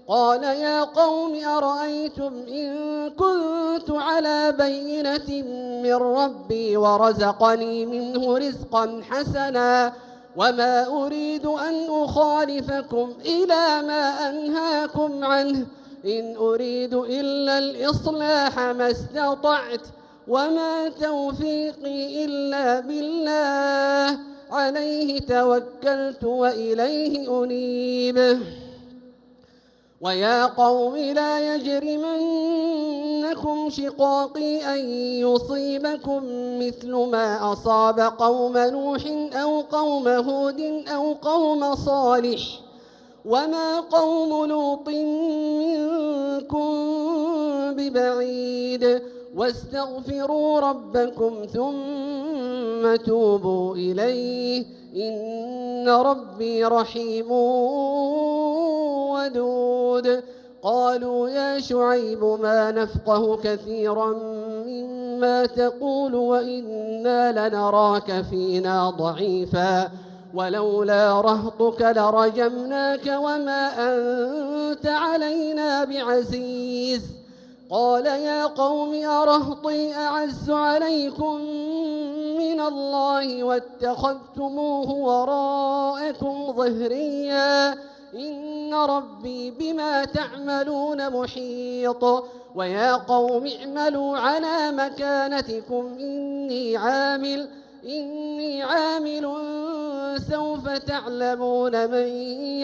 قال يا قوم أرأيتم إن كنت على بينة من ربي ورزقني منه رزقا حسنا وما أريد أن أخالفكم إلى ما أنهاكم عنه إن أريد إلا الإصلاح ما استطعت وما توفيقي إلا بالله عليه توكلت وإليه أنيب. ويا قوم لا يجرمنكم شقاقي أن يصيبكم مثل ما أصاب قوم نوح أو قوم هود أو قوم صالح وما قوم لوط منكم ببعيد واستغفروا ربكم ثم توبوا إليه إن ربي رحيم ودود. قالوا يا شعيب ما نفقه كثيرا مما تقول وإنا لنراك فينا ضعيفا ولولا رهطك لرجمناك وما أنت علينا بعزيز. قال يا قوم أرهطي أعز عليكم من الله واتخذتموه وراءكم ظهريا إن ربي بما تعملون محيط. ويا قوم اعملوا على مكانتكم إني عامل سوف تعلمون من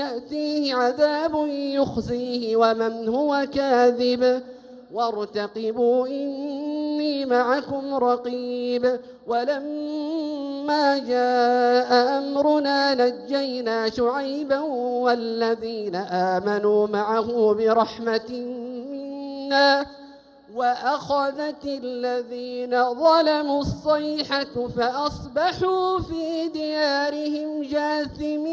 يأتيه عذاب يخزيه ومن هو كاذب وارتقبوا إني معكم رقيب. ولما جاء أمرنا نجينا شعيبا والذين آمنوا معه برحمة منا وأخذت الذين ظلموا الصيحة فأصبحوا في ديارهم جاثمين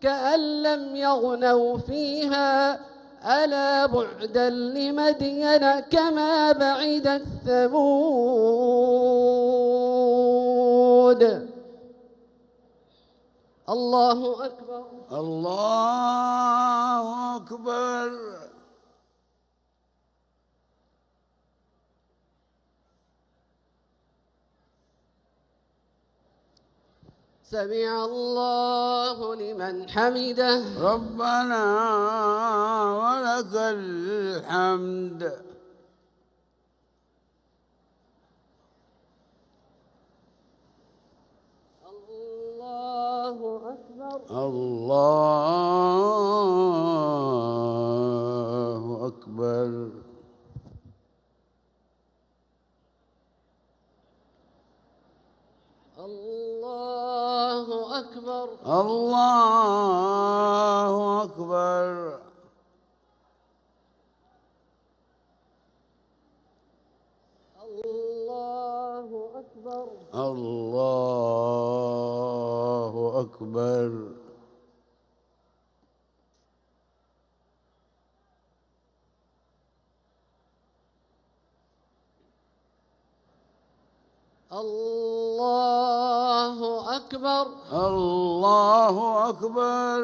كأن لم يغنوا فيها ألا بعدا لمدين كما بعدت ثمود. الله أكبر الله أكبر. سمع الله لمن حمده ربنا ولك الحمد. الله أكبر الله أكبر. الله أكبر الله أكبر. الله أكبر الله أكبر. الله أكبر الله أكبر.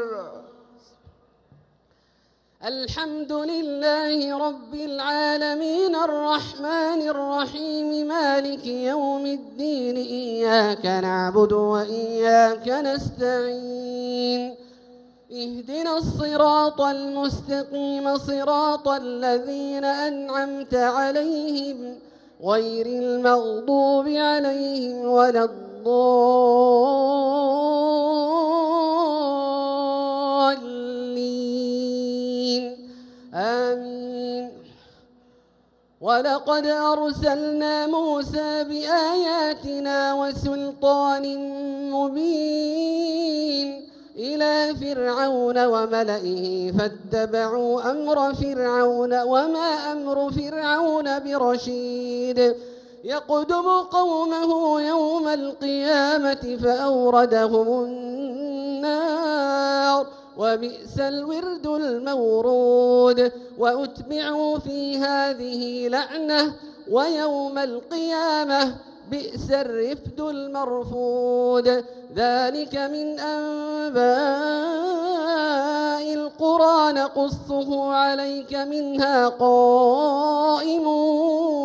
الحمد لله رب العالمين الرحمن الرحيم مالك يوم الدين إياك نعبد وإياك نستعين اهدنا الصراط المستقيم صراط الذين أنعمت عليهم غير المغضوب عليهم ولا الضالين آمين. ولقد أرسلنا موسى بآياتنا وسلطان مبين إلى فرعون وملئه فاتبعوا أمر فرعون وما أمر فرعون برشيد يقدم قومه يوم القيامة فأوردهم النار وبئس الورد المورود وأتبعوا في هذه لعنة ويوم القيامة بئس الرفد المرفود ذلك من أنباء القرى نقصه عليك منها قائم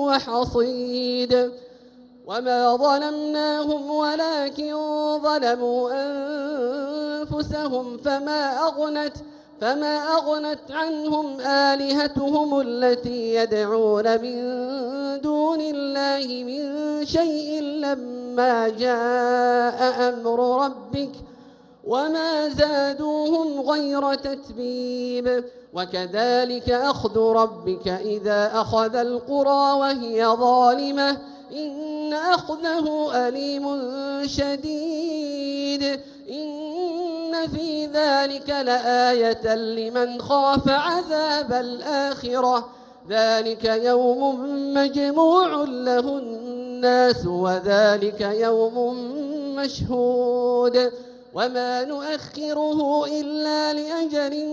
وحصيد وما ظلمناهم ولكن ظلموا أنفسهم فما أغنت عنهم آلهتهم التي يدعون من دون الله من شيء لما جاء أمر ربك وما زادوهم غير تتبيب وكذلك أخذ ربك إذا أخذ القرى وهي ظالمة إن أخذه أليم شديد إن في ذلك لآية لمن خاف عذاب الآخرة ذلك يوم مجموع له الناس وذلك يوم مشهود وما نؤخره إلا لأجل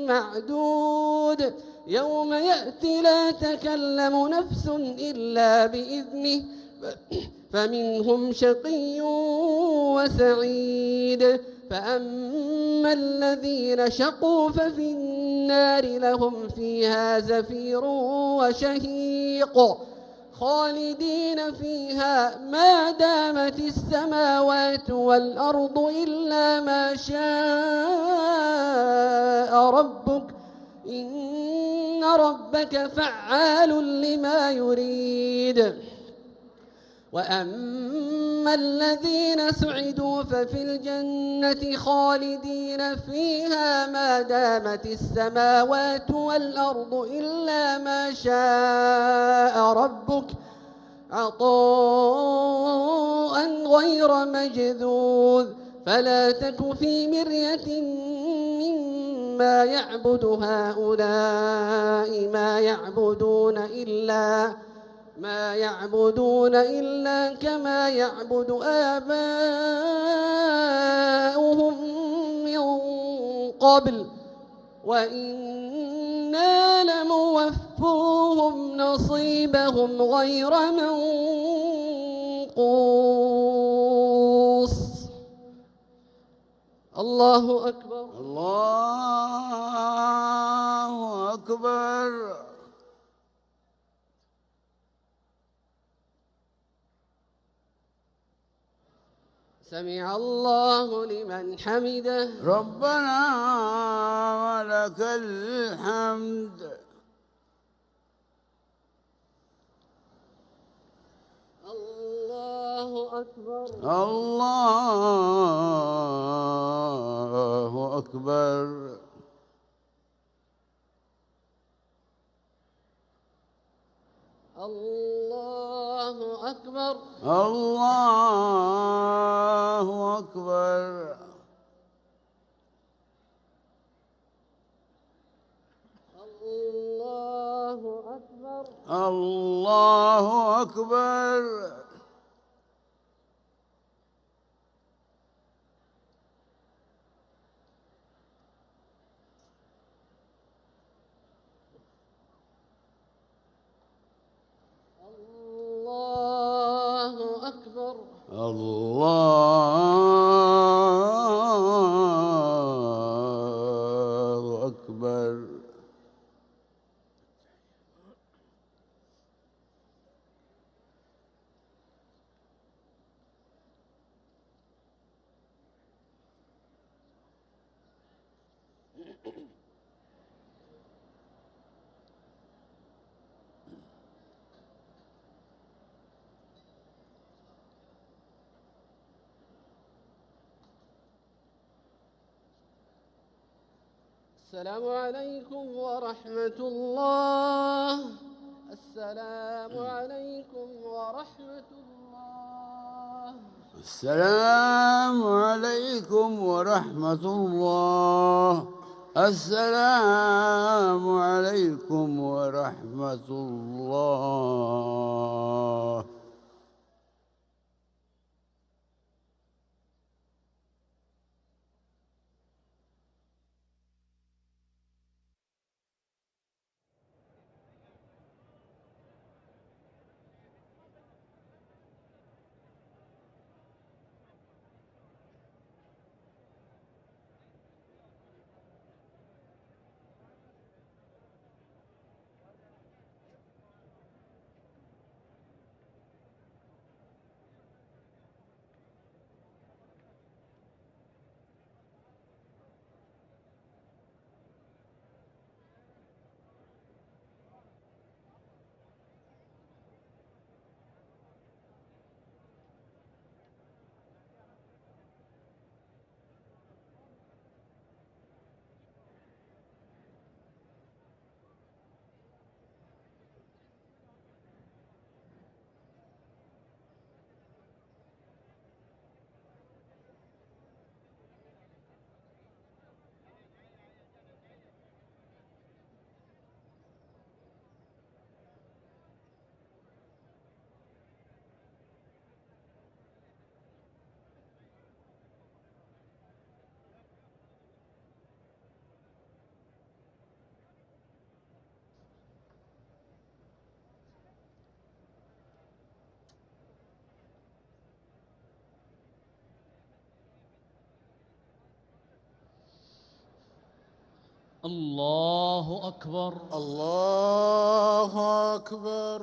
معدود يوم يأتي لا تكلم نفس إلا بإذنه فمنهم شقي وسعيد فأما الذين شقوا ففي النار لهم فيها زفير وشهيق خالدين فيها ما دامت السماوات والأرض إلا ما شاء ربك إن ربك فعال لما يريد وأما الذين سعدوا ففي الجنة خالدين فيها ما دامت السماوات والأرض إلا ما شاء ربك عطاء غير مجذوذ فلا تك في مرية مما يعبد هؤلاء ما يعبدون إلا كما يعبد آباؤهم من قبل وإنا لموفوهم نصيبهم غير منقوص الله أكبر الله أكبر سمع الله لمن حمده ربنا ولك الحمد الله أكبر الله أكبر الله أكبر الله أكبر الله أكبر الله أكبر الله أكبر الله أكبر السلام عليكم ورحمة الله السلام عليكم ورحمة الله السلام عليكم ورحمة الله السلام عليكم ورحمة الله الله أكبر. الله أكبر.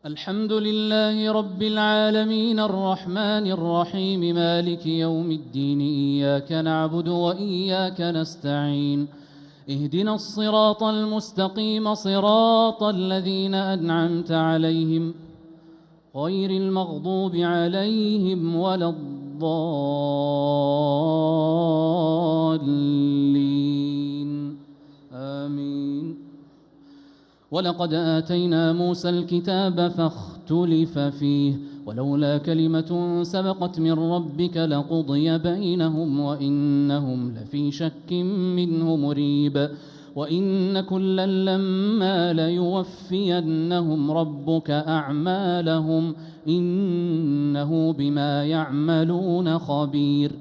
الحمد لله رب العالمين الرحمن الرحيم مالك يوم الدين إياك نعبد وإياك نستعين اهدنا الصراط المستقيم صراط الذين أنعمت عليهم غير المغضوب عليهم ولا الضالين آمين. ولقد آتينا موسى الكتاب فاختلف فيه ولولا كلمة سبقت من ربك لقضي بينهم وإنهم لفي شك منه مريب. وإن كلا لما ليوفينهم ربك أعمالهم إنه بما يعملون خبير.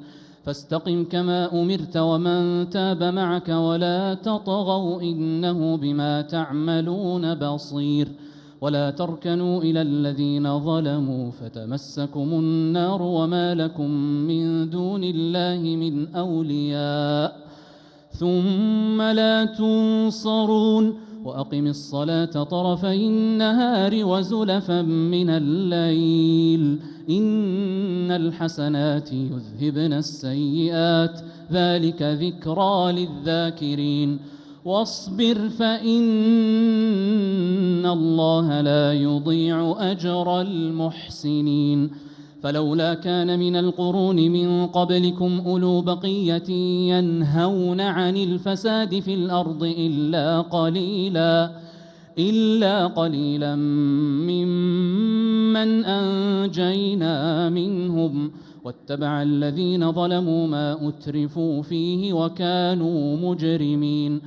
فاستقم كما أمرت ومن تاب معك ولا تطغوا إنه بما تعملون بصير. ولا تركنوا إلى الذين ظلموا فتمسكم النار وما لكم من دون الله من أولياء ثم لا تنصرون. وأقم الصلاة طرفي النهار وزلفا من الليل إن الحسنات يذهبن السيئات ذلك ذكرى للذاكرين. واصبر فإن الله لا يضيع أجر المحسنين. فلولا كان من القرون من قبلكم أولو بقية ينهون عن الفساد في الأرض إلا قليلا ممن أنجينا منهم واتبع الذين ظلموا ما أترفوا فيه وكانوا مجرمين.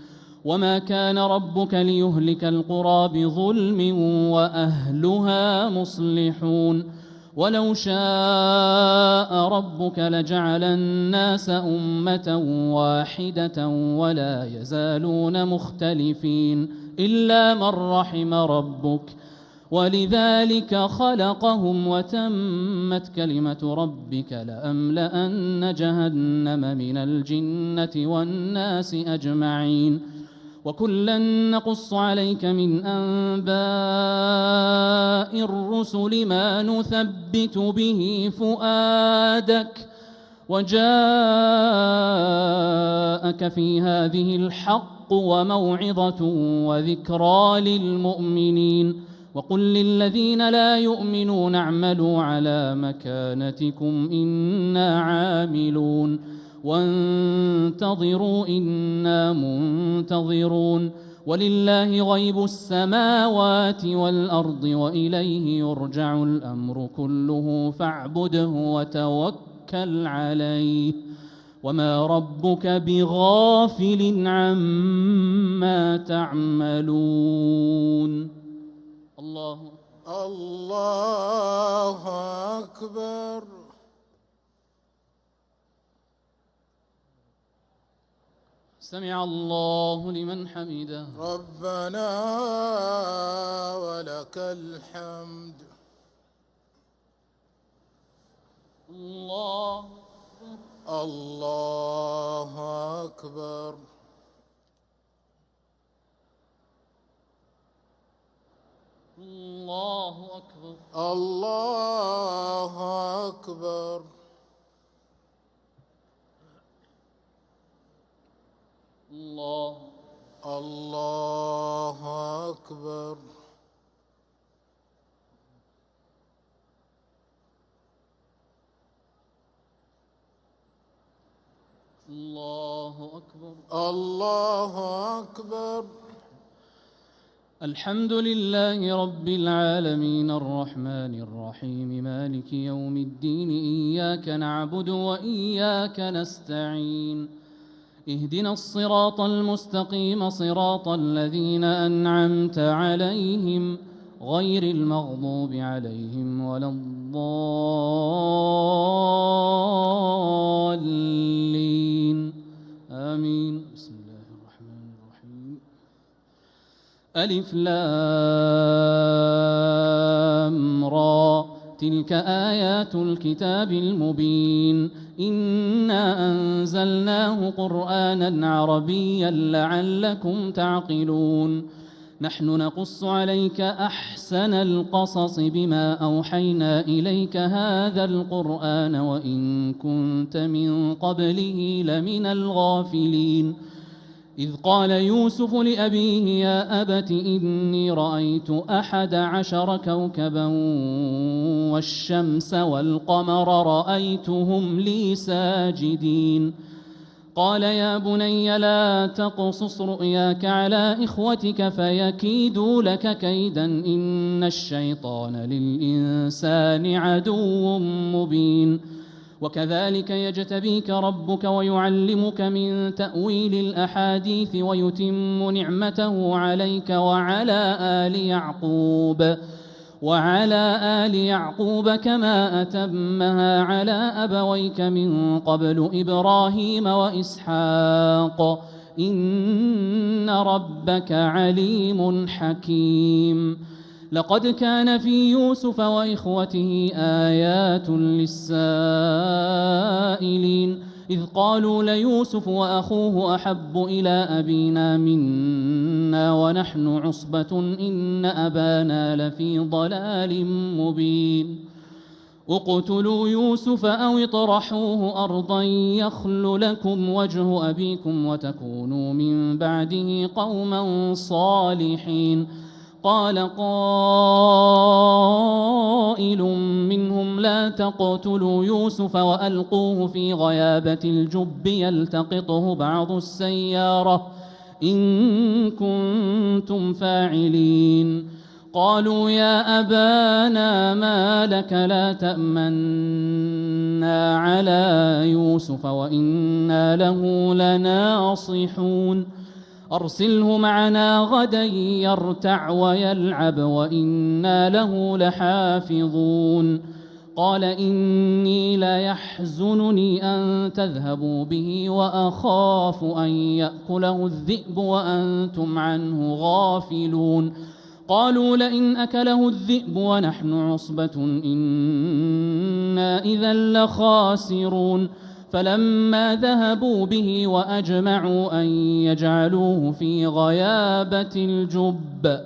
وما كان ربك ليهلك القرى بظلم وأهلها مصلحون. ولو شاء ربك لجعل الناس أمة واحدة ولا يزالون مختلفين إلا من رحم ربك ولذلك خلقهم وتمت كلمة ربك لأملأن جهنم من الجنة والناس أجمعين. وكلا نقص عليك من أنباء الرسل ما نثبت به فؤادك وجاءك في هذه الحق وموعظة وذكرى للمؤمنين. وقل للذين لا يؤمنون اعملوا على مكانتكم إنا عاملون وانتظروا إنا منتظرون. ولله غيب السماوات والأرض وإليه يرجع الأمر كله فاعبده وتوكل عليه وما ربك بغافل عما تعملون. الله أكبر. سمع الله لمن حمده. ربنا ولك الحمد. الله أكبر. الله أكبر. الله أكبر. الله أكبر. الله أكبر. الله أكبر. الحمد لله رب العالمين الرحمن الرحيم مالك يوم الدين إياك نعبد وإياك نستعين اهدنا الصراط المستقيم صراط الذين أنعمت عليهم غير المغضوب عليهم ولا الضالين آمين. بسم الله الرحمن الرحيم. ألف لام را تلك آيات الكتاب المبين إنا أنزلناه قرآنا عربيا لعلكم تعقلون نحن نقص عليك أحسن القصص بما أوحينا إليك هذا القرآن وإن كنت من قبله لمن الغافلين إذ قال يوسف لأبيه يا أبت إني رأيت 11 كوكبا والشمس والقمر رأيتهم لي ساجدين قال يا بني لا تقصص رؤياك على إخوتك فيكيدوا لك كيدا إن الشيطان للإنسان عدو مبين وكذلك يجتبيك ربك ويعلمك من تأويل الأحاديث ويتم نعمته عليك وعلى آل يعقوب كما أتمها على أبويك من قبل إبراهيم وإسحاق إن ربك عليم حكيم لقد كان في يوسف وإخوته آيات للسائلين إذ قالوا ليوسف وأخوه أحب إلى أبينا منا ونحن عصبة إن أبانا لفي ضلال مبين اقتلوا يوسف أو اطرحوه أرضا يخل لكم وجه أبيكم وتكونوا من بعده قوما صالحين قال قائل منهم لا تقتلوا يوسف وألقوه في غيابة الجب يلتقطه بعض السيارة إن كنتم فاعلين قالوا يا أبانا ما لك لا تأمنا على يوسف وإنا له لناصحون أرسله معنا غدا يرتع ويلعب وإنا له لحافظون قال إني ليحزنني أن تذهبوا به وأخاف أن يأكله الذئب وأنتم عنه غافلون قالوا لئن أكله الذئب ونحن عصبة إنا إذا لخاسرون فلما ذهبوا به وأجمعوا أن يجعلوه في غيابة الجب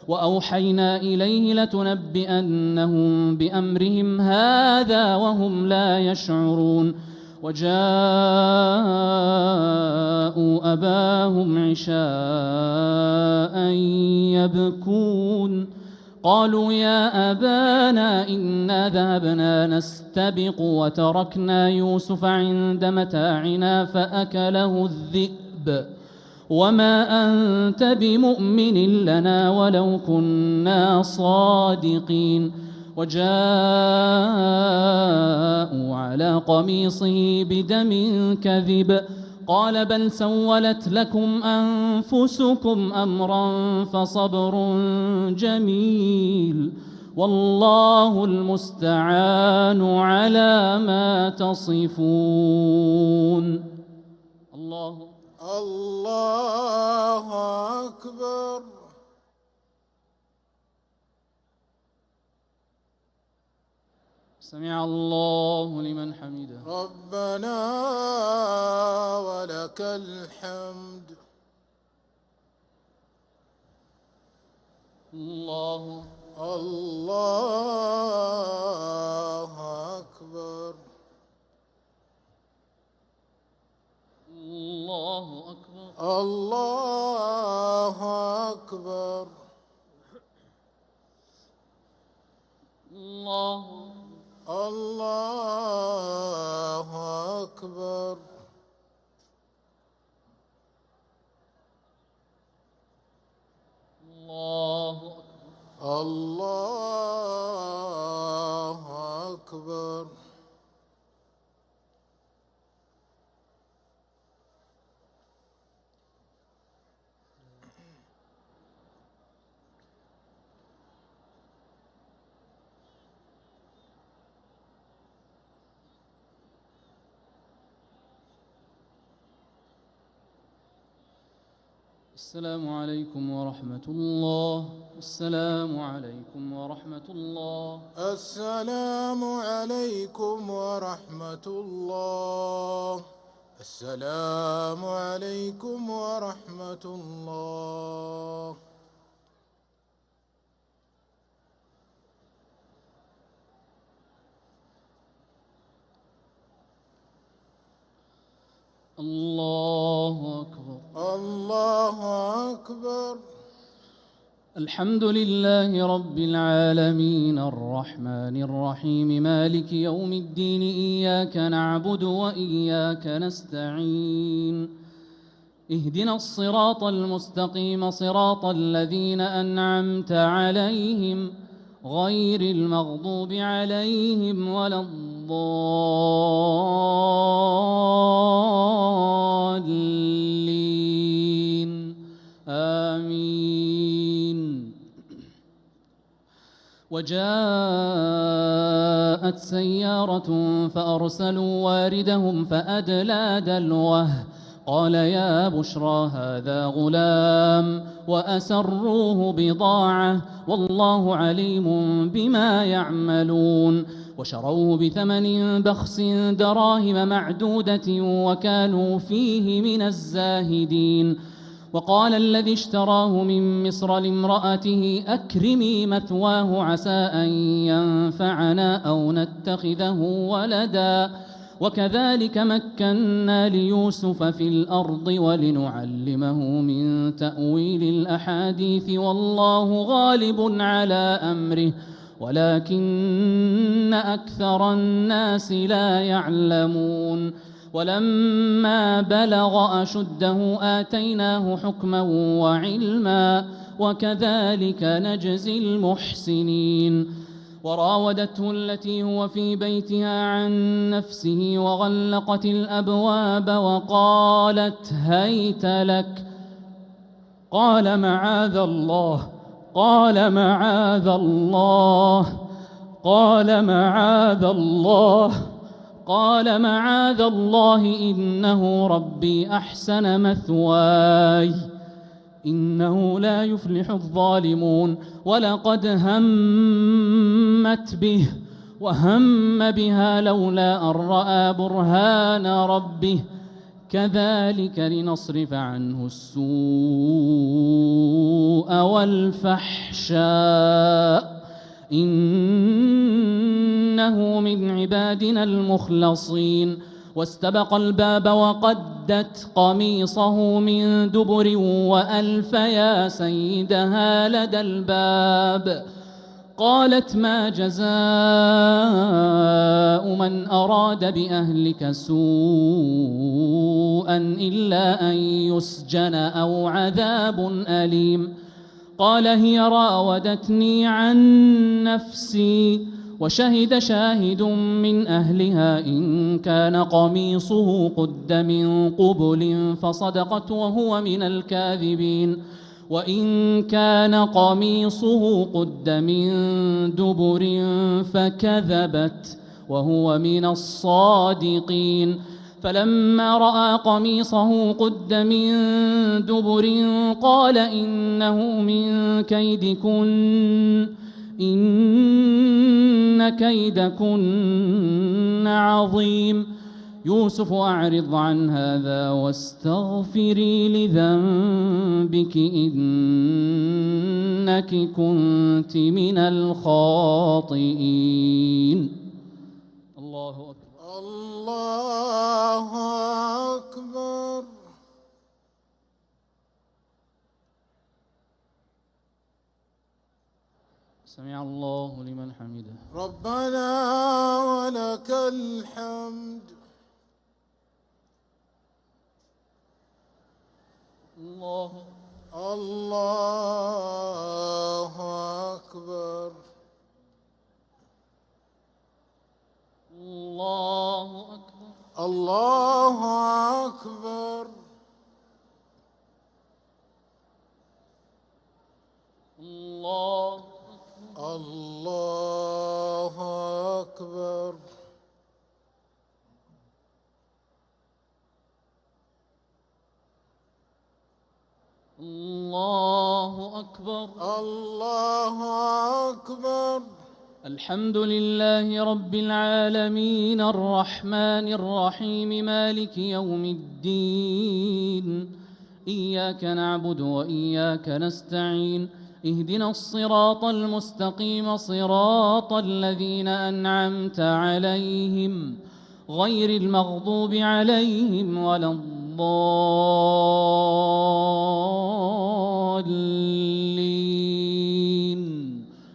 وأوحينا إليه لتنبئنهم بأمرهم هذا وهم لا يشعرون وجاءوا أباهم عشاء يبكون قالوا يا أبانا إنا ذهبنا نستبق وتركنا يوسف عند متاعنا فأكله الذئب وما أنت بمؤمن لنا ولو كنا صادقين وجاءوا على قميصه بدم كذب قال بل سولت لكم أنفسكم أمرا فصبر جميل والله المستعان على ما تصفون الله أكبر سمع الله لمن حمده ربنا ولك الحمد الله أكبر الله أكبر أكبر الله أكبر الله أكبر السلام عليكم ورحمة الله. السلام عليكم ورحمة الله. السلام عليكم ورحمة الله. السلام عليكم ورحمة الله. الله أكبر. الله أكبر. الحمد لله رب العالمين الرحمن الرحيم مالك يوم الدين إياك نعبد وإياك نستعين اهدنا الصراط المستقيم صراط الذين أنعمت عليهم غير المغضوب عليهم ولا الضالين آمين. وجاءت سيارة فأرسلوا واردهم فأدلى دلوه قال يا بشرى هذا غلام وأسروه بضاعة والله عليم بما يعملون وشروه بثمن بخس دراهم معدودة وكانوا فيه من الزاهدين. وقال الذي اشتراه من مصر لامرأته أكرمي مثواه عسى أن ينفعنا أو نتخذه ولدا وكذلك مكنا ليوسف في الأرض ولنعلمه من تأويل الأحاديث والله غالب على أمره ولكن أكثر الناس لا يعلمون. ولما بلغ أشده آتيناه حكما وعلما وكذلك نجزي المحسنين. وراودته التي هو في بيتها عن نفسه وغلقت الأبواب وقالت هيت لك قال معاذ الله قال معاذ الله قال معاذ الله قال معاذ الله إنه ربي أحسن مثواي إنه لا يفلح الظالمون. ولقد همت به وهم بها لولا أن رأى برهان ربه كذلك لنصرف عنه السوء والفحشاء إنه من عبادنا المخلصين. واستبق الباب وقدت قميصه من دبر وألف يا سيدها لدى الباب قالت ما جزاء من أراد بأهلك سوءا إلا أن يسجن أو عذاب أليم. قال هي راودتني عن نفسي وشهد شاهد من أهلها إن كان قميصه قد من قبل فصدقت وهو من الكاذبين وإن كان قميصه قد من دبر فكذبت وهو من الصادقين. فلما رأى قميصه قد من دبر قال إنه من كيدكن إن كيدكن عظيم. يوسف أعرض عن هذا واستغفري لذنبك إنك كنت من الخاطئين. الله أكبر. الله أكبر. سمع الله لمن حمده. ربنا ولك الحمد. الله الله أكبر. الله أكبر. الله أكبر. الله الله أكبر. أكبر. الله أكبر. الحمد لله رب العالمين الرحمن الرحيم مالك يوم الدين. إياك نعبد وإياك نستعين. اهدنا الصراط المستقيم صراط الذين أنعمت عليهم غير المغضوب عليهم ولا الضالين.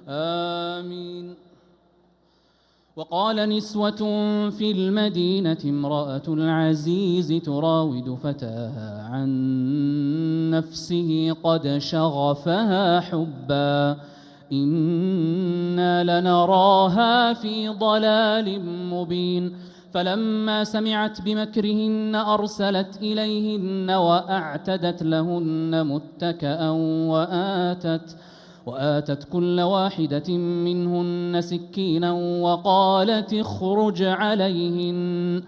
آمين. وقال نسوة في المدينة امرأة العزيز تراود فتاها عن نفسه قد شغفها حبا إنا لنراها في ضلال مبين. فلما سمعت بمكرهن أرسلت إليهن وأعتدت لهن متكأ وآتت كل واحدة منهن سكينا وقالت اخرج عليهن.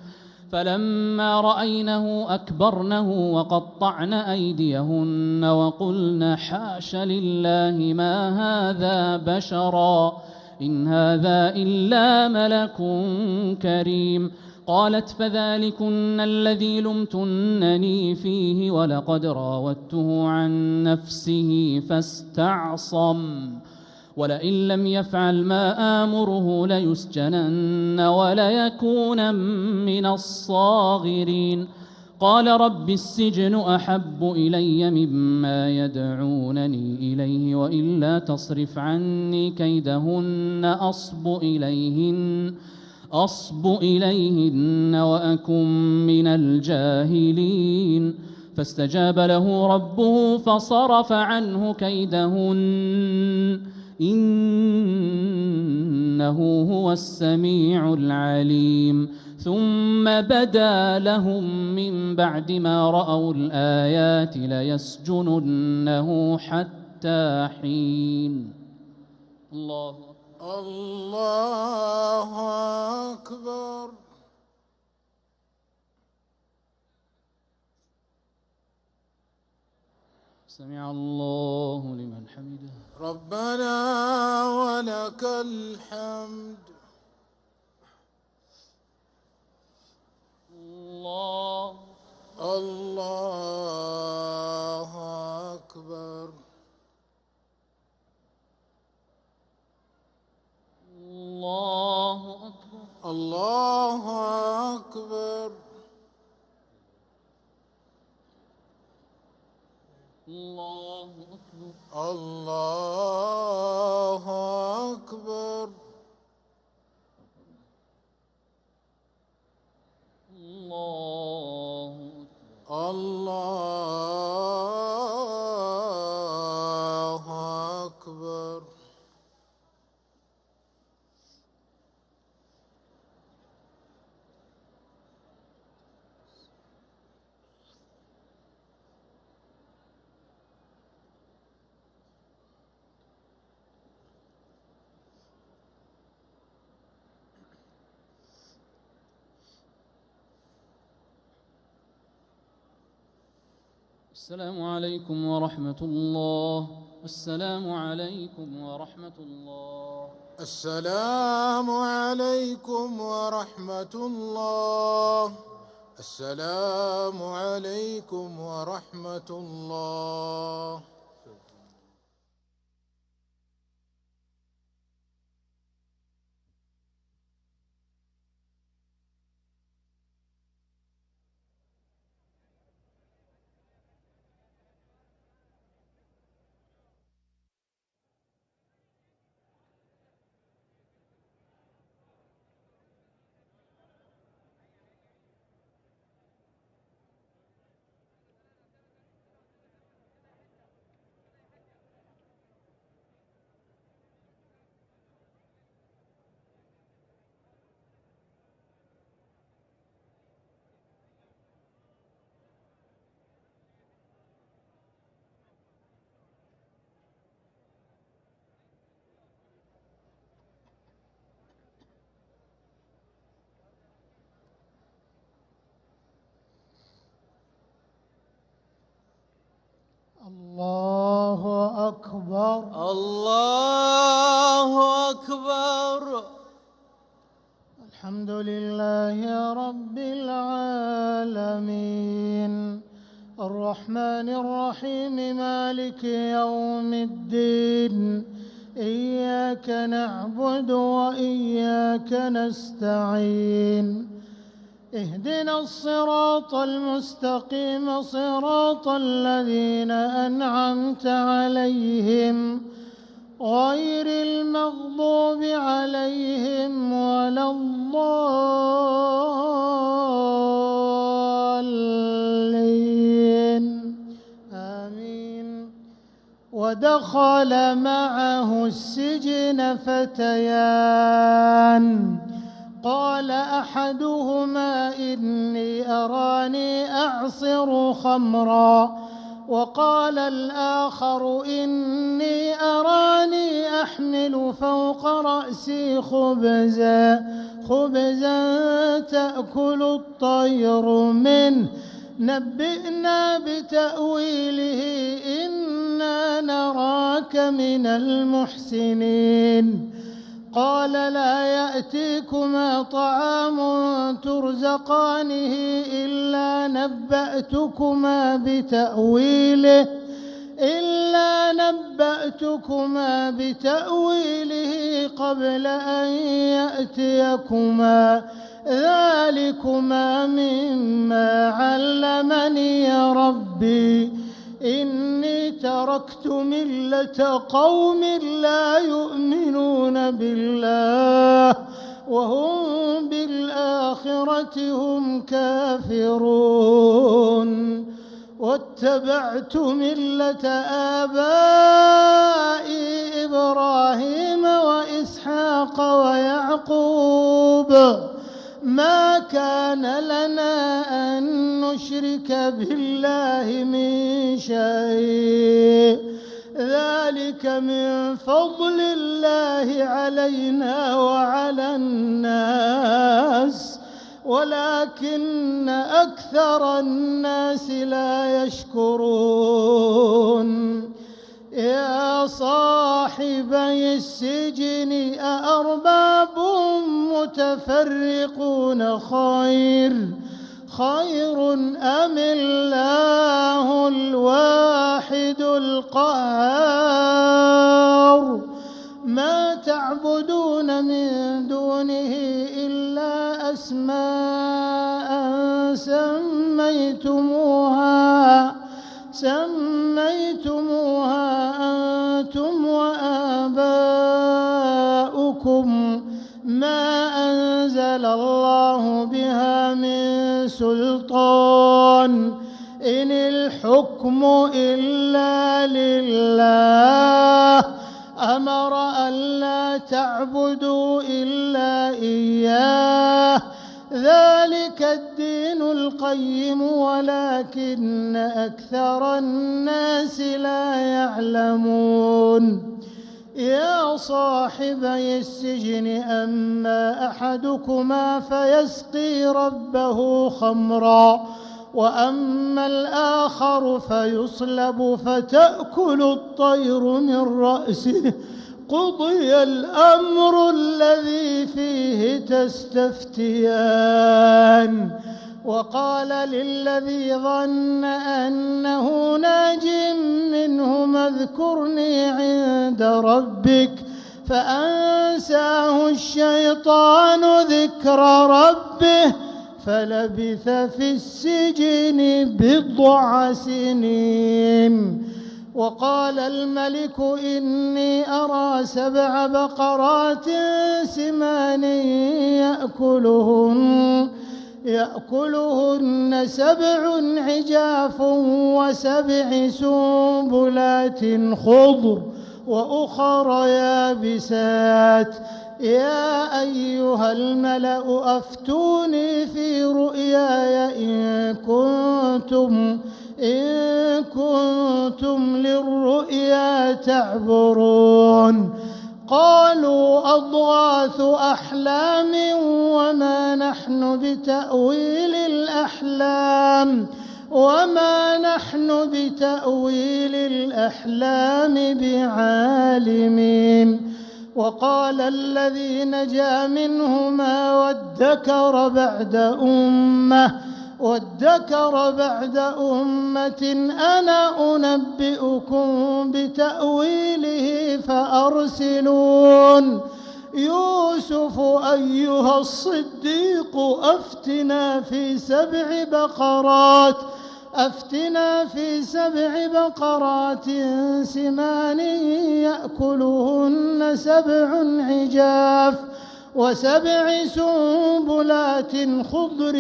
فلما رأينه أكبرنه وقطعن أيديهن وقلن حاش لله ما هذا بشرا إن هذا إلا ملك كريم. قالت فذلكن الذي لمتنني فيه ولقد راودته عن نفسه فاستعصم ولئن لم يفعل ما آمره ليسجنن وليكون من الصاغرين. قال رب السجن أحب إلي مما يدعونني إليه وإلا تصرف عني كيدهن أصب إليهن وأكن من الجاهلين. فاستجاب له ربه فصرف عنه كيدهن إنه هو السميع العليم. ثم بدا لهم من بعد ما رأوا الآيات ليسجننه حتى حين. الله الله أكبر. سمع الله لمن حمده. ربنا ولك الحمد. الله الله أكبر. الله أكبر. الله أكبر. الله أكبر. الله أكبر. الله الله أكبر. السلام عليكم ورحمة الله. السلام عليكم ورحمة الله. السلام عليكم ورحمة الله. السلام عليكم ورحمة الله. الله أكبر. أكبر. الله أكبر. الحمد لله رب العالمين الرحمن الرحيم مالك يوم الدين إياك نعبد وإياك نستعين اهدنا الصراط المستقيم صراط الذين أنعمت عليهم غير المغضوب عليهم ولا الضالين آمين. ودخل معه السجن فتيان قال أحدهما إني أراني أعصر خمرا وقال الآخر إني أراني أحمل فوق رأسي خبزا تأكل الطير منه نبئنا بتأويله إنا نراك من المحسنين. قال لا يأتيكما طعام ترزقانه إلا نبأتكما بتأويله قبل أن يأتيكما ذلكما مما علمني ربي إني تركت ملة قوم لا يؤمنون بالله وهم بالآخرة هم كافرون واتبعت ملة آبائي إبراهيم وإسحاق ويعقوب ما كان لنا أن نشرك بالله من شيء ذلك من فضل الله علينا وعلى الناس ولكن أكثر الناس لا يشكرون. يا صاحبي السجن أأرباب متفرقون خير أم الله الواحد القهار ما تعبدون من دونه إلا أسماء سميتموها أنتم وآباؤكم ما أنزل الله بها من سلطان إن الحكم إلا لله أمر ألا تعبدوا إلا إياه ذلك الدين القيم ولكن أكثر الناس لا يعلمون. يا صاحبي السجن أما أحدكما فيسقي ربه خمرا وأما الآخر فيصلب فتأكل الطير من رأسه قضي الأمر الذي فيه تستفتيان. وقال للذي ظن أنه ناج منهما اذكرني عند ربك فأنساه الشيطان ذكر ربه فلبث في السجن بضع سنين. وقال الملك إني أرى 7 بقرات سمان يأكلهن 7 عجاف و7 سنبلات خضر وأخر يابسات يا أيها الملأ أفتوني في رؤياي إن كنتم للرؤيا تعبرون. قالوا أضغاث أحلام وما نحن بتأويل الأحلام وما نحن بتأويل الأحلام بعالمين. وقال الذي نجا منهما وادكر بعد أمة أنا أنبئكم بتأويله فأرسلون. يوسف أيها الصديق أفتنا في سبع بقرات سمان يأكلهن 7 عجاف و7 سنبلات خضر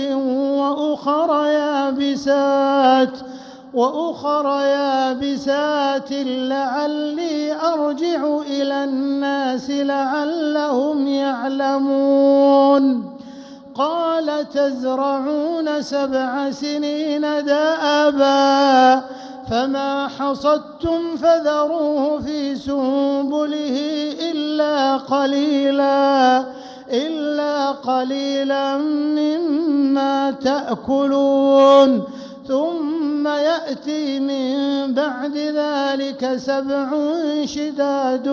وأخر يابسات لعلي أرجع إلى الناس لعلهم يعلمون. قال تزرعون 7 سنين دأبا فما حصدتم فذروه في سنبله إلا قليلا مما تأكلون. ثم يأتي من بعد ذلك 7 شداد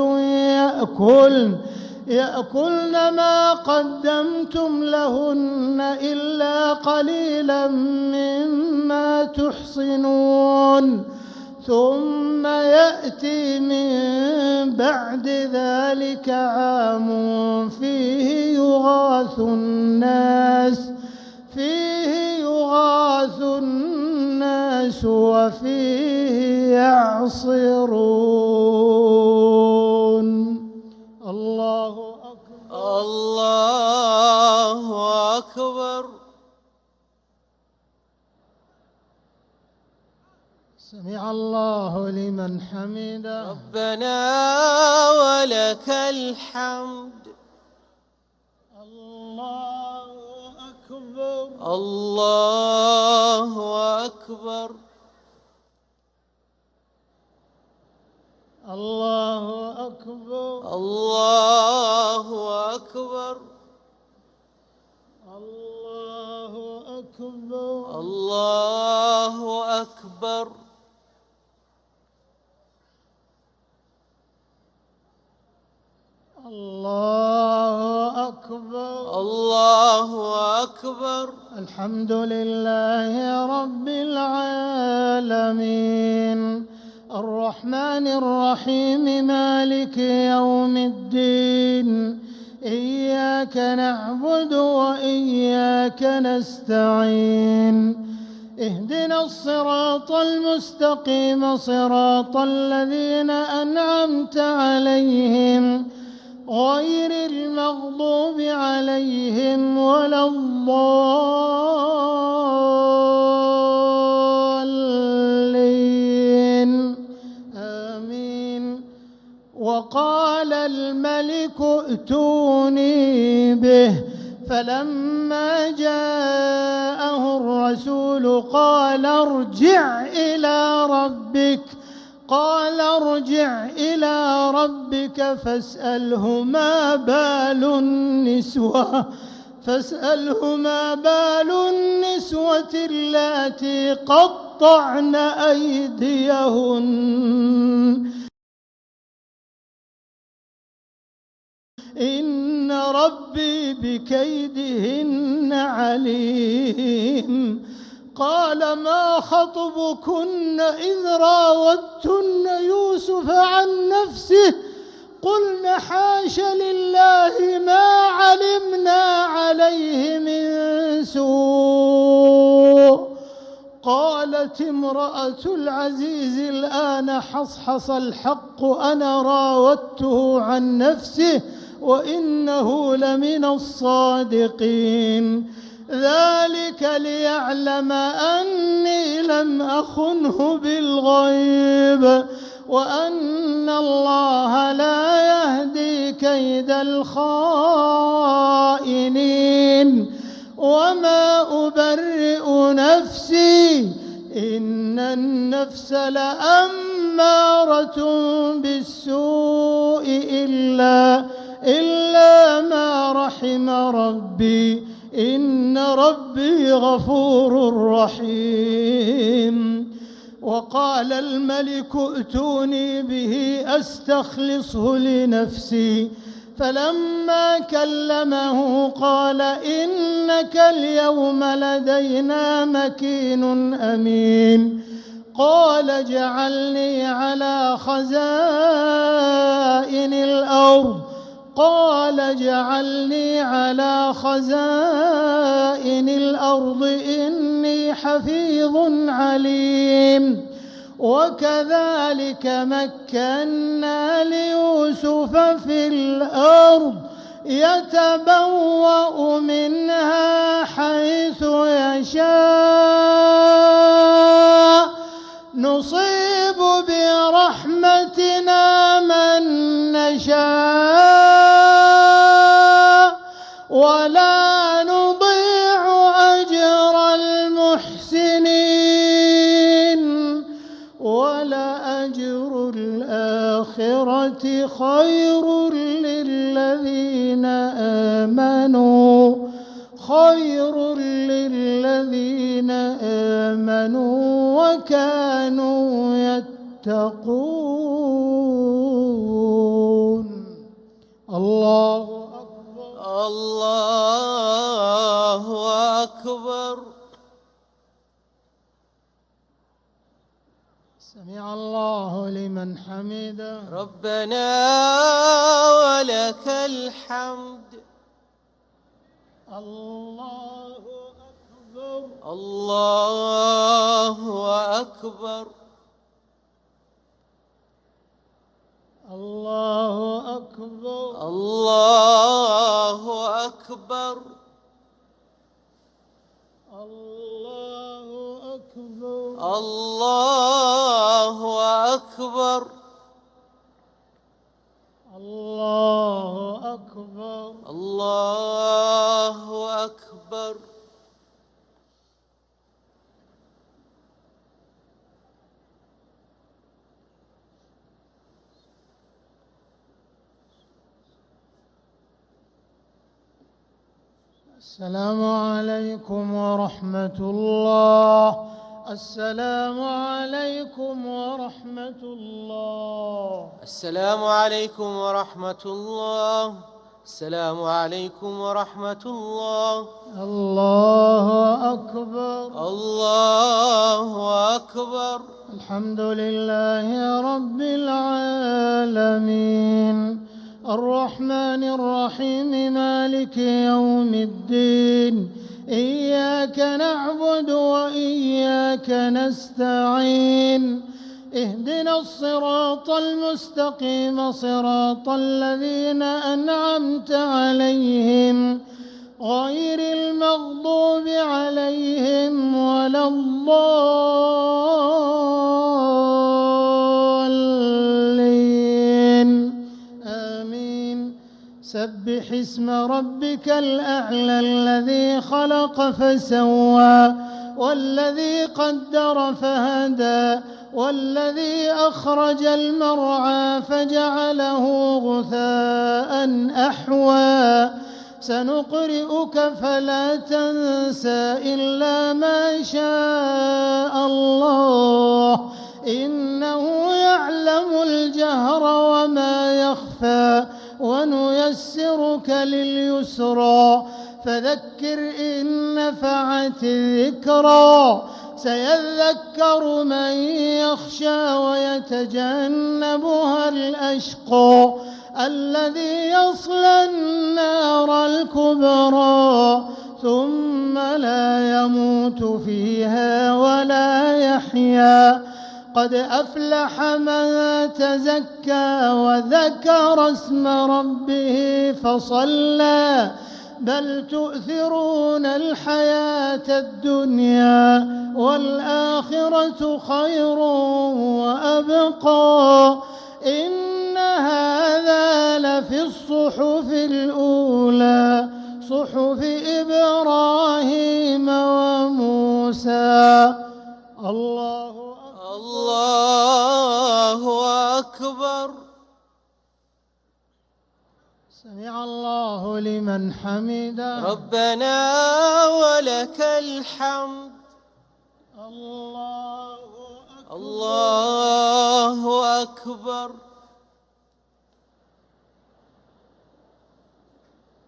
يأكلن ما قدمتم لهن إلا قليلا مما تحصنون. ثم يأتي من بعد ذلك عام فيه يغاث الناس وفيه يعصرون. الله أكبر. الله أكبر. سمع الله لمن حمده. ربنا ولك الحمد. الله أكبر. الله أكبر. الله أكبر. الله أكبر. الله أكبر. الله أكبر. الله أكبر. الله أكبر. الحمد لله رب العالمين الرحمن الرحيم مالك يوم الدين إياك نعبد وإياك نستعين اهدنا الصراط المستقيم صراط الذين أنعمت عليهم غير المغضوب عليهم ولا الضالين آمين. وقال الملك ائتوني به فلما جاءه الرسول قال ارجع إلى ربك فاسأله ما بال النسوة اللاتي قطعن أيديهن إن ربي بكيدهن عليم. قال ما خطبكن إذ راوتن يوسف عن نفسه قلن حاش لله ما علمنا عليه من سوء. قالت امرأة العزيز الآن حصحص الحق أنا راودته عن نفسه وإنه لمن الصادقين. ذلك ليعلم أني لم أخنه بالغيب وأن الله لا يهدي كيد الخائنين. وما أبرئ نفسي إن النفس لأمارة بالسوء إلا ما رحم ربي إن ربي غفور رحيم. وقال الملك ائتوني به أستخلصه لنفسي، فلما كلمه قال إنك اليوم لدينا مكين أمين. قال اجعلني على خزائن الأرض، قال اجعلني على خزائن الأرض إني حفيظ عليم. وكذلك مكنا ليوسف في الأرض يتبوأ منها حيث يشاء، نصيب برحمتنا من نشاء ولا نضيع أجر المحسنين، ولأجر الآخرة خير للذين آمنوا، خير للذين آمنوا وكانوا يتقون. الله أكبر. الله أكبر. سمع الله لمن حمده. ربنا ولك الحمد. الله أكبر. الله أكبر. الله أكبر. الله أكبر. الله أكبر. الله أكبر. الله أكبر. الله أكبر. السلام عليكم ورحمة الله. السلام عليكم ورحمة الله. السلام عليكم ورحمة الله. السلام عليكم ورحمة الله. الله أكبر. الله أكبر. الحمد لله رب العالمين، الرحمن الرحيم، مالك يوم الدين، إياك نعبد وإياك نستعين، اهدنا الصراط المستقيم، صراط الذين أنعمت عليهم غير المغضوب عليهم ولا الضالين، آمين. سبح اسم ربك الأعلى الذي خلق فسوى والذي قدر فهدى والذي أخرج المرعى فجعله غثاء أحوى. سنقرئك فلا تنسى إلا ما شاء الله، إنه يعلم الجهر وما يخفى، ونيسرك لليسرى، فذكر إن نفعت الذكرى. سيذكر من يخشى ويتجنبها الأشقى الذي يصلى النار الكبرى ثم لا يموت فيها ولا يحيا. قد أفلح من تزكى وذكر اسم ربه فصلى، بل تؤثرون الحياة الدنيا والآخرة خير وأبقى. إن هذا لفي الصحف الأولى، صحف إبراهيم وموسى. الله أكبر. الله أكبر. سمع الله لمن حمده. ربنا ولك الحمد. الله أكبر.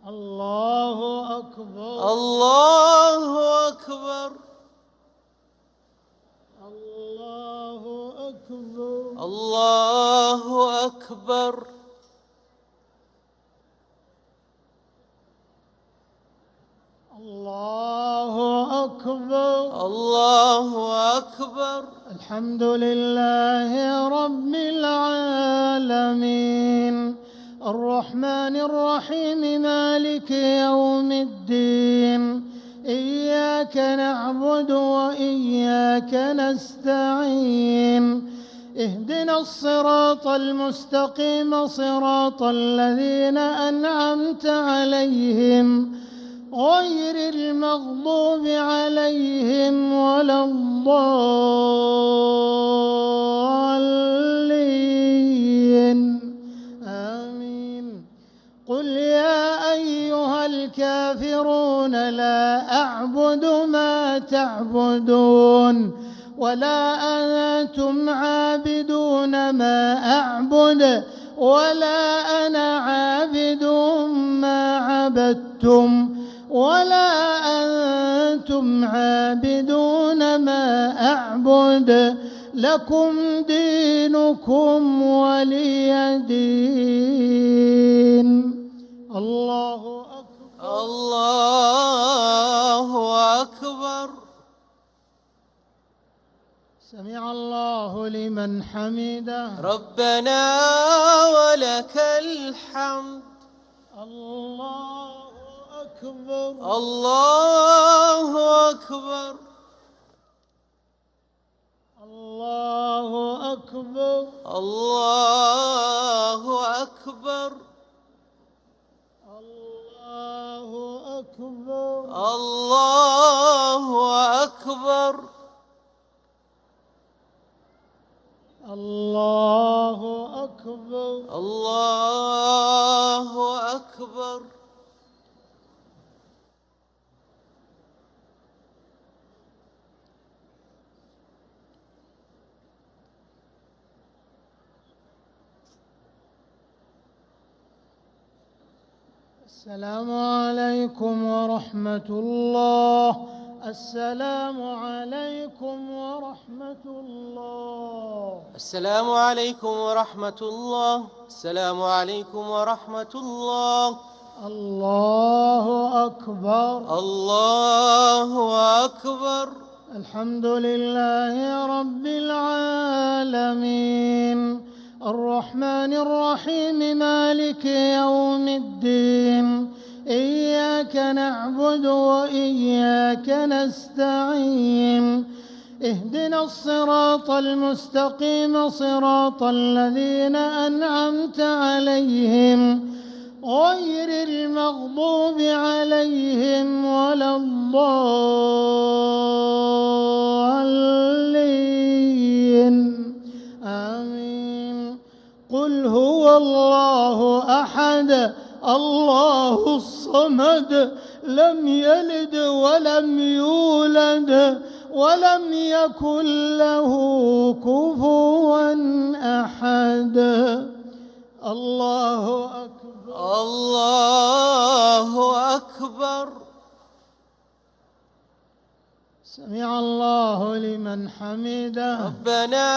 الله أكبر. الله أكبر. الله أكبر. الله أكبر. الله أكبر. الله أكبر. الله أكبر. الحمد لله رب العالمين الرحمن الرحيم مالك يوم الدين إياك نعبد وإياك نستعين اهدنا الصراط المستقيم صراط الذين أنعمت عليهم غير المغضوب عليهم ولا الضالين آمين. قل يا أيها الكافرون لا أعبد ما تعبدون ولا أنتم عابدون ما أعبد ولا أنا عابد ما عبدتم ولا أنتم عابدون ما أعبد لكم دينكم ولي دين. الله أكبر. الله أكبر. سمع الله لمن حمده. ربنا ولك الحمد. الله أكبر. الله أكبر. الله أكبر. الله أكبر. الله أكبر. الله أكبر. الله أكبر. الله أكبر. السلام عليكم ورحمة الله. السلام عليكم ورحمة الله. السلام عليكم ورحمة الله. السلام عليكم ورحمة الله. الله أكبر. الله أكبر. الحمد لله رب العالمين الرحمن الرحيم مالك يوم الدين إياك نعبد وإياك نستعين اهدنا الصراط المستقيم صراط الذين أنعمت عليهم غير المغضوب عليهم ولا الضالين آمين. قل هو الله أحد الله الصمد لم يلد ولم يولد ولم يكن له كفوا أحد. الله أكبر. الله أكبر. سمع الله لمن حمده. ربنا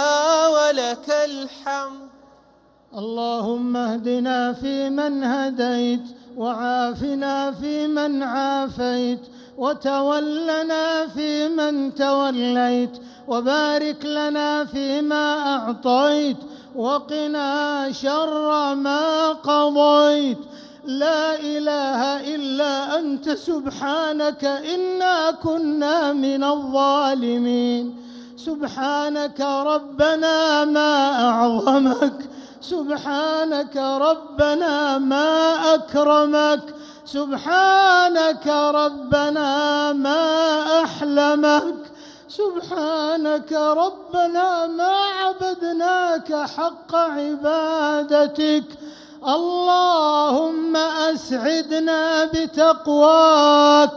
ولك الحمد. اللهم اهدنا فيمن هديت وعافنا فيمن عافيت وتولنا فيمن توليت وبارك لنا فيما أعطيت وقنا شر ما قضيت. لا إله إلا أنت سبحانك إنا كنا من الظالمين. سبحانك ربنا ما أعظمك سبحانك ربنا ما أكرمك سبحانك ربنا ما أحلمك سبحانك ربنا ما عبدناك حق عبادتك. اللهم أسعدنا بتقواك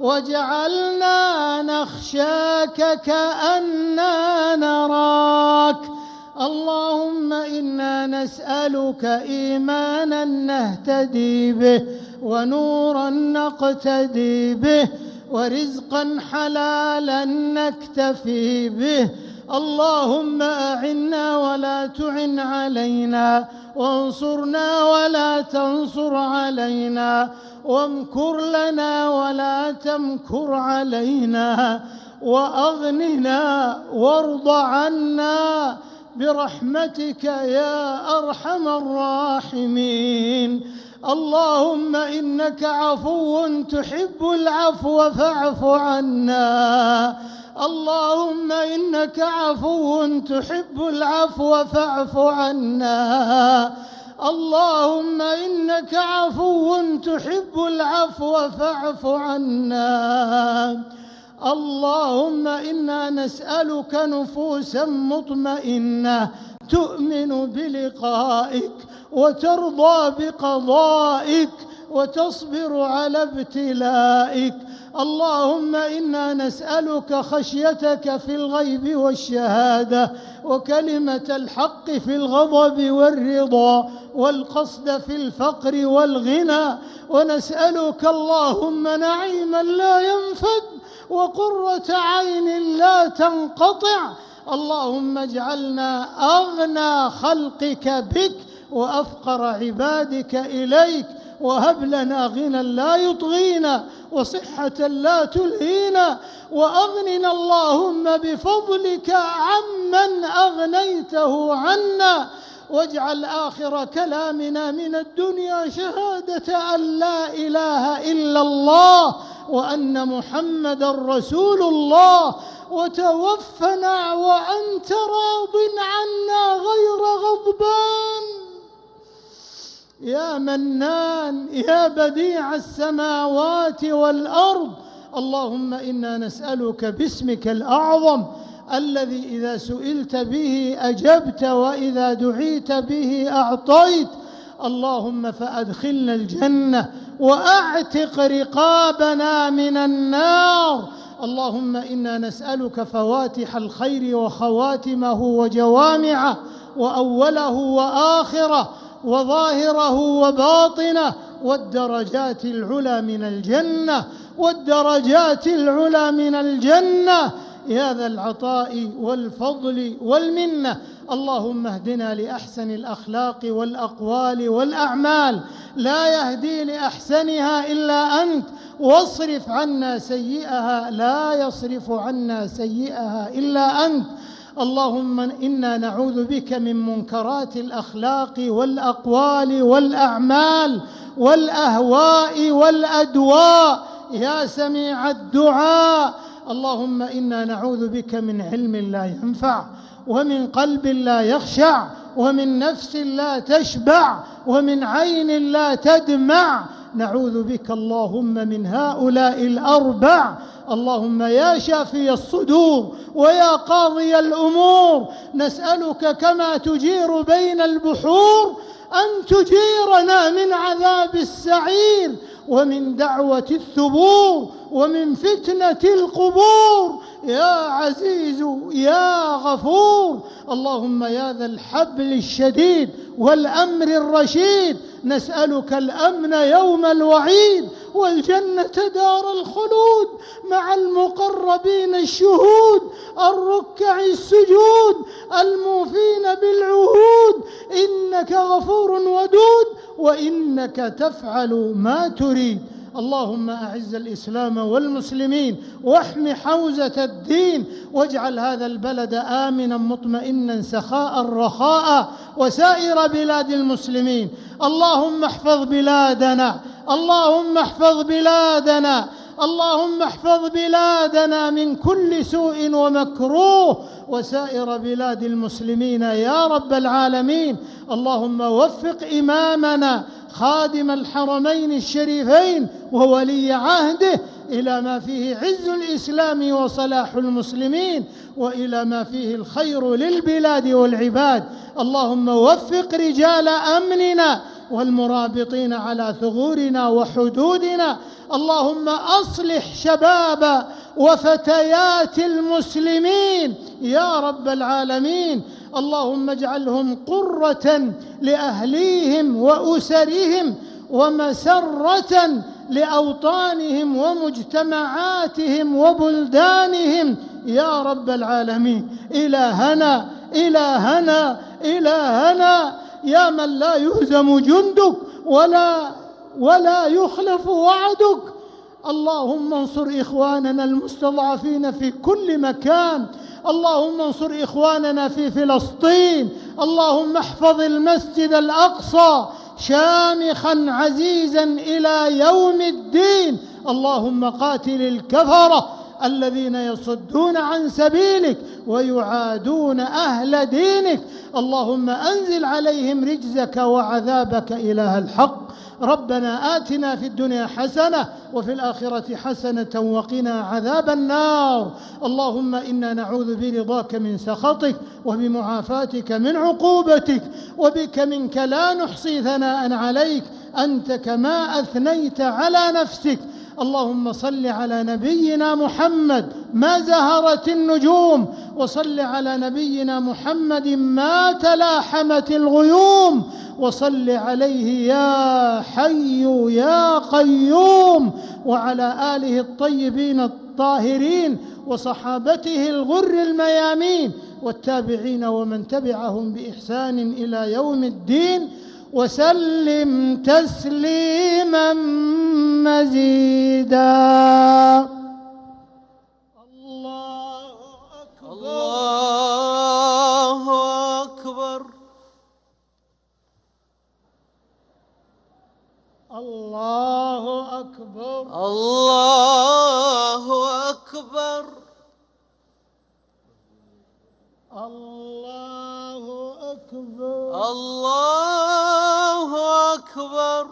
واجعلنا نخشاك كأننا نراك. اللهم إنا نسألك إيمانا نهتدي به ونورا نقتدي به ورزقا حلالا نكتفي به. اللهم أعنا ولا تعن علينا وانصرنا ولا تنصر علينا وامكر لنا ولا تمكر علينا وأغننا وارض عنا برحمتك يا أرحم الراحمين. اللهم إنك عفو تحب العفو فاعف عنا. اللهم إنك عفو تحب العفو فاعف عنا. اللهم إنك عفو تحب العفو فاعف عنا. اللهم إنا نسألك نفوسا مطمئنة تؤمن بلقائك وترضى بقضائك وتصبر على ابتلائك. اللهم إنا نسألك خشيتك في الغيب والشهادة وكلمة الحق في الغضب والرضا والقصد في الفقر والغنى، ونسألك اللهم نعيما لا ينفد وقرة عين لا تنقطع. اللهم اجعلنا أغنى خلقك بك وأفقر عبادك إليك، وهب لنا غنى لا يطغينا وصحة لا تلهينا، وأغننا اللهم بفضلك عمن أغنيته عنا، واجعل آخر كلامنا من الدنيا شهادة أن لا إله إلا الله وأن محمدا رسول الله، وتوفنا وأنت راض عنا غير غضبان. يا منان يا بديع السماوات والأرض، اللهم إنا نسألك باسمك الأعظم الذي إذا سئلت به أجبت وإذا دعيت به أعطيت. اللهم فأدخلنا الجنة وأعتق رقابنا من النار. اللهم إنا نسألك فواتح الخير وخواتمه وجوامعه وأوله وآخره وظاهره وباطنه، والدرجات العلى من الجنة، والدرجات العلى من الجنة يا ذا العطاء والفضل والمنة. اللهم اهدنا لأحسن الأخلاق والأقوال والأعمال، لا يهدي لأحسنها إلا أنت، واصرف عنا سيئها لا يصرف عنا سيئها إلا أنت. اللهم إنا نعوذ بك من منكرات الأخلاق والأقوال والأعمال والأهواء والأدواء يا سميع الدعاء. اللهم إنا نعوذ بك من علم لا ينفع ومن قلب لا يخشع ومن نفس لا تشبع ومن عين لا تدمع. نعوذ بك اللهم من هؤلاء الأربع. اللهم يا شافي الصدور ويا قاضي الأمور، نسألك كما تجير بين البحور أن تجيرنا من عذاب السعير ومن دعوة الثبور ومن فتنة القبور يا عزيز يا غفور. اللهم يا ذا الحبل الشديد والأمر الرشيد، نسألك الأمن يوم الوعيد والجنة دار الخلود مع المقربين الشهود الركع السجود الموفين بالعهود. إنك غفور ودود وإنك تفعل ما تريد. اللهم أعز الإسلام والمسلمين واحم حوزة الدين، واجعل هذا البلد آمنا مطمئنا سخاء رخاء وسائر بلاد المسلمين. اللهم احفظ بلادنا، اللهم احفظ بلادنا، اللهم احفظ بلادنا من كل سوء ومكروه وسائر بلاد المسلمين يا رب العالمين. اللهم وفق إمامنا خادم الحرمين الشريفين وولي عهده إلى ما فيه عز الإسلام وصلاح المسلمين، وإلى ما فيه الخير للبلاد والعباد. اللهم وفق رجال أمننا والمرابطين على ثغورنا وحدودنا. اللهم أصلح شباب وفتيات المسلمين يا رب العالمين. اللهم اجعلهم قرة لأهليهم وأسرهم ومسرة لأوطانهم ومجتمعاتهم وبلدانهم يا رب العالمين. إلهنا إلهنا إلهنا يا من لا يهزم جندك ولا يخلف وعدك، اللهم انصر إخواننا المستضعفين في كل مكان. اللهم انصر إخواننا في فلسطين. اللهم احفظ المسجد الأقصى شامخا عزيزا إلى يوم الدين. اللهم قاتل الكفرة الذين يصدون عن سبيلك ويعادون أهل دينك. اللهم أنزل عليهم رجزك وعذابك إله الحق. ربنا آتنا في الدنيا حسنة وفي الآخرة حسنة وقنا عذاب النار. اللهم إنا نعوذ برضاك من سخطك وبمعافاتك من عقوبتك، وبك منك لا نحصي ثناء عليك أنت كما أثنيت على نفسك. اللهم صل على نبينا محمد ما زهرت النجوم، وصل على نبينا محمد ما تلاحمت الغيوم، وصل عليه يا حي يا قيوم، وعلى آله الطيبين الطاهرين وصحابته الغر الميامين والتابعين ومن تبعهم بإحسان إلى يوم الدين، وسلم تسليما مزيدا. الله أكبر الله أكبر الله أكبر الله أكبر الله أكبر الله أكبر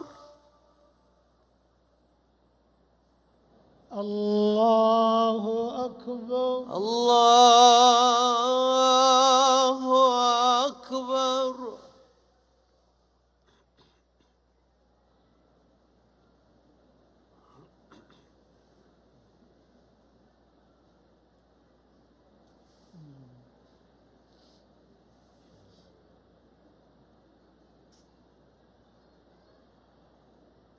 الله أكبر الله أكبر.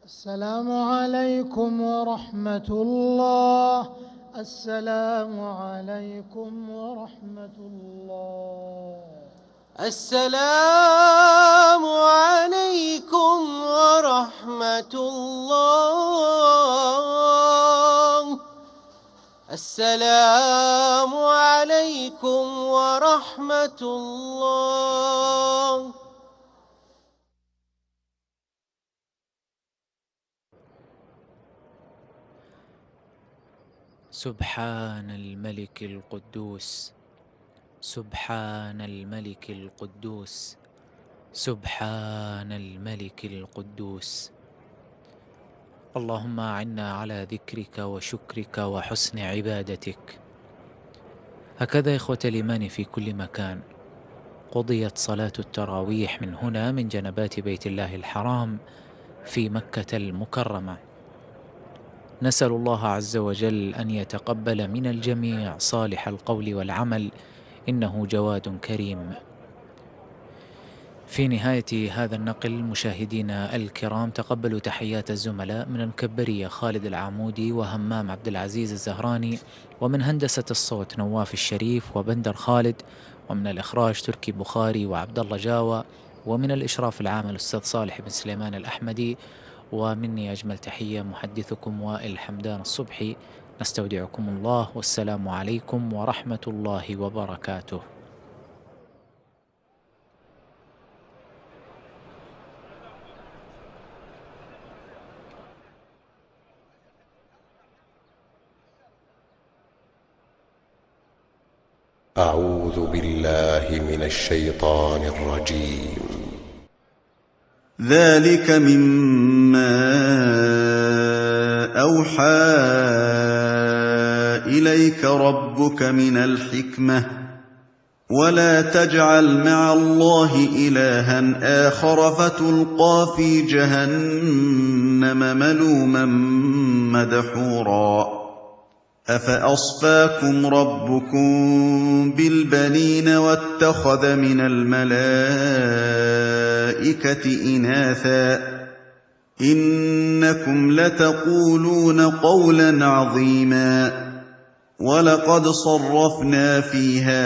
السلام عليكم ورحمة الله. السلام عليكم ورحمة الله. السلام عليكم ورحمة الله. السلام عليكم ورحمة الله. سبحان الملك القدوس، سبحان الملك القدوس، سبحان الملك القدوس. اللهم أعنا على ذكرك وشكرك وحسن عبادتك. هكذا إخوة الإيمان في كل مكان قضيت صلاة التراويح من هنا من جنبات بيت الله الحرام في مكة المكرمة. نسأل الله عز وجل أن يتقبل من الجميع صالح القول والعمل، إنه جواد كريم. في نهاية هذا النقل مشاهدينا الكرام، تقبلوا تحيات الزملاء من المكبرية خالد العمودي وهمام عبد العزيز الزهراني، ومن هندسة الصوت نواف الشريف وبندر خالد، ومن الإخراج تركي بخاري وعبد الله جاوة، ومن الإشراف العام الأستاذ صالح بن سليمان الأحمدي، ومني أجمل تحية محدثكم وائل حمدان الصبحي. نستودعكم الله، والسلام عليكم ورحمة الله وبركاته. أعوذ بالله من الشيطان الرجيم. ذلك مما أوحى إليك ربك من الحكمة ولا تجعل مع الله إلها آخر فتلقى في جهنم ملوما مدحورا أفأصفاكم ربكم بالبنين واتخذ من الملائكة إناثا إنكم لتقولون قولا عظيما ولقد صرفنا في هذا